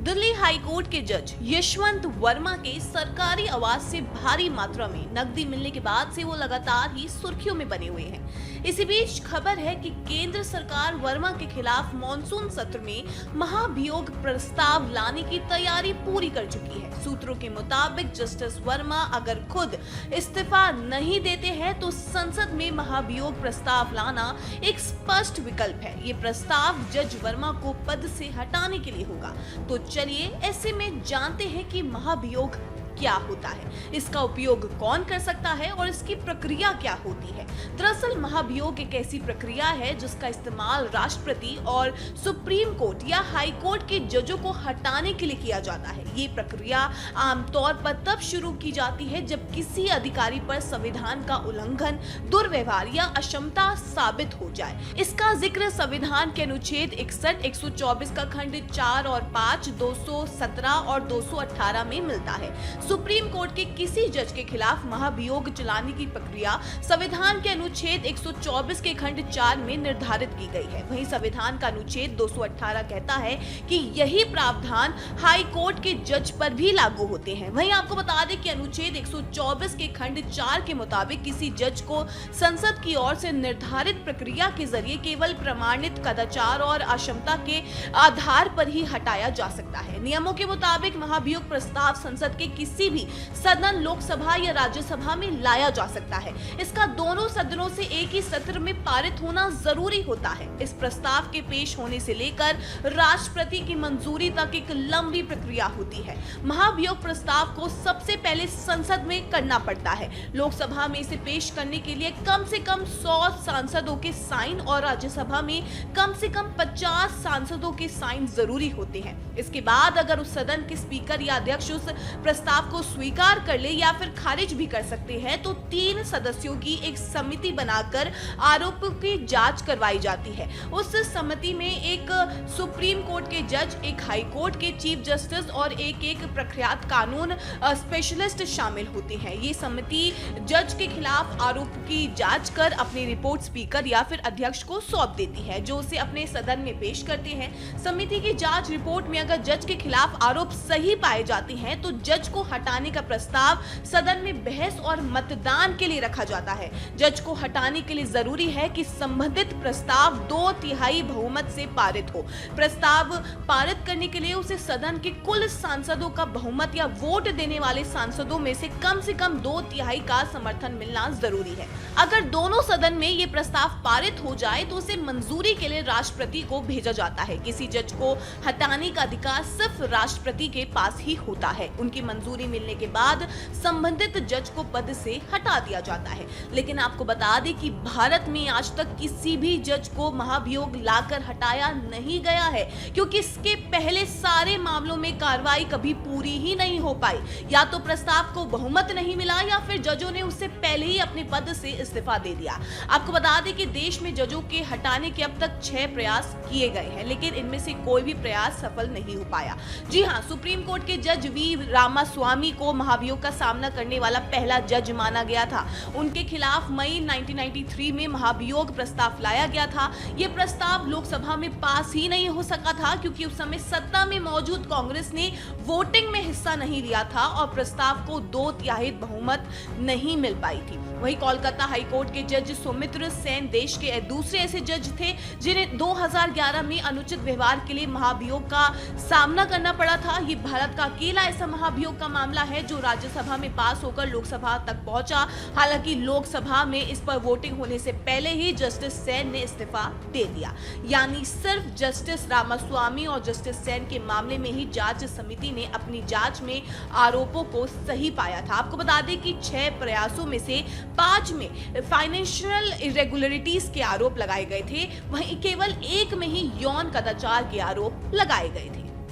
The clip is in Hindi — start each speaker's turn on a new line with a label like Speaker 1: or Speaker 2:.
Speaker 1: दिल्ली हाईकोर्ट के जज यशवंत वर्मा के सरकारी आवास से भारी मात्रा में नकदी मिलने के बाद से वो लगातार ही सुर्खियों में बने हुए हैं। इसी बीच खबर है कि केंद्र सरकार वर्मा के खिलाफ मॉनसून सत्र में महाभियोग प्रस्ताव लाने की तैयारी पूरी कर चुकी है। सूत्रों के मुताबिक जस्टिस वर्मा अगर खुद इस्तीफा नहीं देते हैं तो संसद में महाभियोग प्रस्ताव लाना एक स्पष्ट विकल्प है। ये प्रस्ताव जज वर्मा को पद से हटाने के लिए होगा। तो चलिए ऐसे में जानते हैं कि महाभियोग क्या होता है, इसका उपयोग कौन कर सकता है और इसकी प्रक्रिया क्या होती है। दरअसल महाभियोग एक ऐसी प्रक्रिया है जिसका इस्तेमाल राष्ट्रपति और सुप्रीम कोर्ट या हाई कोर्ट के जजों को हटाने के लिए किया जाता है। ये प्रक्रिया आमतौर पर तब शुरू की जाती है जब किसी अधिकारी पर संविधान का उल्लंघन, दुर्व्यवहार या अक्षमता साबित हो जाए। इसका जिक्र संविधान के अनुच्छेद 61, 124 का खंड 4 और 5, 217 और 218 में मिलता है। सुप्रीम कोर्ट के किसी जज के खिलाफ महाभियोग चलाने की प्रक्रिया संविधान के अनुच्छेद 124 के खंड 4 में निर्धारित की गई है। वहीं संविधान का अनुच्छेद 218 कहता है कि यही प्रावधान हाई कोर्ट के जज पर भी लागू होते हैं। वहीं आपको बता दें कि अनुच्छेद 124 के खंड 4 के मुताबिक किसी जज को संसद की ओर से निर्धारित प्रक्रिया के जरिए केवल प्रमाणित कदाचार और अक्षमता के आधार पर ही हटाया जा सकता है। नियमों के मुताबिक महाभियोग प्रस्ताव संसद के किसी भी सदन, लोकसभा या राज्यसभा में लाया जा सकता है। इसका दोनों सदनों से एक ही सत्र में पारित होना जरूरी होता है। इस प्रस्ताव के पेश होने से लेकर राष्ट्रपति की मंजूरी तक एक लंबी प्रक्रिया होती है। महाभियोग प्रस्ताव को सबसे पहले संसद में करना पड़ता है। लोकसभा में इसे पेश करने के लिए कम से कम 100 सांसदों के साइन और राज्यसभा में कम से कम 50 सांसदों के साइन जरूरी होते हैं। इसके बाद अगर उस सदन के स्पीकर या अध्यक्ष उस प्रस्ताव को स्वीकार कर ले या फिर खारिज भी कर सकते हैं तो 3 सदस्यों की एक समिति बनाकर आरोपों की जांच करवाई जाती है। उस समिति में एक सुप्रीम कोर्ट के जज, एक हाई कोर्ट के चीफ जस्टिस और एक प्रख्यात कानून स्पेशलिस्ट शामिल होते हैं। ये समिति जज के खिलाफ आरोप की जांच कर अपनी रिपोर्ट स्पीकर या फिर अध्यक्ष को सौंप देती है, जो उसे अपने सदन में पेश करते हैं। समिति की जांच रिपोर्ट में अगर जज के खिलाफ आरोप सही पाए जाते हैं तो जज को हटाने का प्रस्ताव सदन में बहस और मतदान के लिए रखा जाता है। जज को हटाने के लिए जरूरी है कि संबंधित प्रस्ताव 2/3 बहुमत से पारित हो। प्रस्ताव पारित करने के लिए उसे सदन के कुल सांसदों का बहुमत या वोट देने वाले सांसदों में से कम 2/3 का समर्थन मिलना जरूरी है। अगर दोनों सदन में ये प्रस्ताव पारित हो जाए तो उसे मंजूरी के लिए राष्ट्रपति को भेजा जाता है। किसी जज को हटाने का अधिकार सिर्फ राष्ट्रपति के पास ही होता है। उनकी मंजूरी मिलने के बाद संबंधित जज को पद से हटा दिया जाता है। लेकिन आपको बता दें कि भारत में आज तक किसी भी जज को महाभियोग लाकर हटाया नहीं गया है, क्योंकि इसके पहले सारे मामलों में कार्रवाई कभी पूरी ही नहीं हो पाई। या तो प्रस्ताव को बहुमत नहीं मिला या फिर जजों ने उससे पहले ही अपने पद से इस्तीफा दे दिया। आपको बता दें कि देश में जजों के हटाने के अब तक 6 प्रयास किए गए हैं, लेकिन इनमें से कोई भी प्रयास सफल नहीं हो पाया। जी हाँ, सुप्रीम कोर्ट के जज वी रामास्वामी को महाभियोग का सामना करने वाला पहला जज माना गया था। उनके खिलाफ मई 1993 में महाभियोग प्रस्ताव लाया गया था। यह प्रस्ताव लोकसभा में पास ही नहीं हो सका था क्योंकि उस समय सत्ता में मौजूद कांग्रेस ने वोटिंग में हिस्सा नहीं लिया था और प्रस्ताव को 2/3 बहुमत नहीं मिल पाई थी। वहीं कोलकाता हाईकोर्ट के जज सुमित्र सेन देश के दूसरे ऐसे जज थे जिन्हें 2011 में अनुचित व्यवहार के लिए महाभियोग का सामना करना पड़ा था। ये भारत का अकेला ऐसा महाभियोग का मामला है जो राज्यसभा में पास होकर लोकसभा तक पहुंचा। हालांकि लोकसभा में इस पर वोटिंग होने से पहले ही जस्टिस सेन ने इस्तीफा दे दिया। यानी सिर्फ जस्टिस रामास्वामी और जस्टिस सेन के मामले में ही जांच समिति ने अपनी जांच में आरोपों को सही पाया था। आपको बता दें कि 6 प्रयासों में से 5 में फाइनेंशियल इरेगुलरिटीज के आरोप लगाए गए थे, वहीं केवल 1 में ही यौन कदाचार के आरोप लगाए गए थे।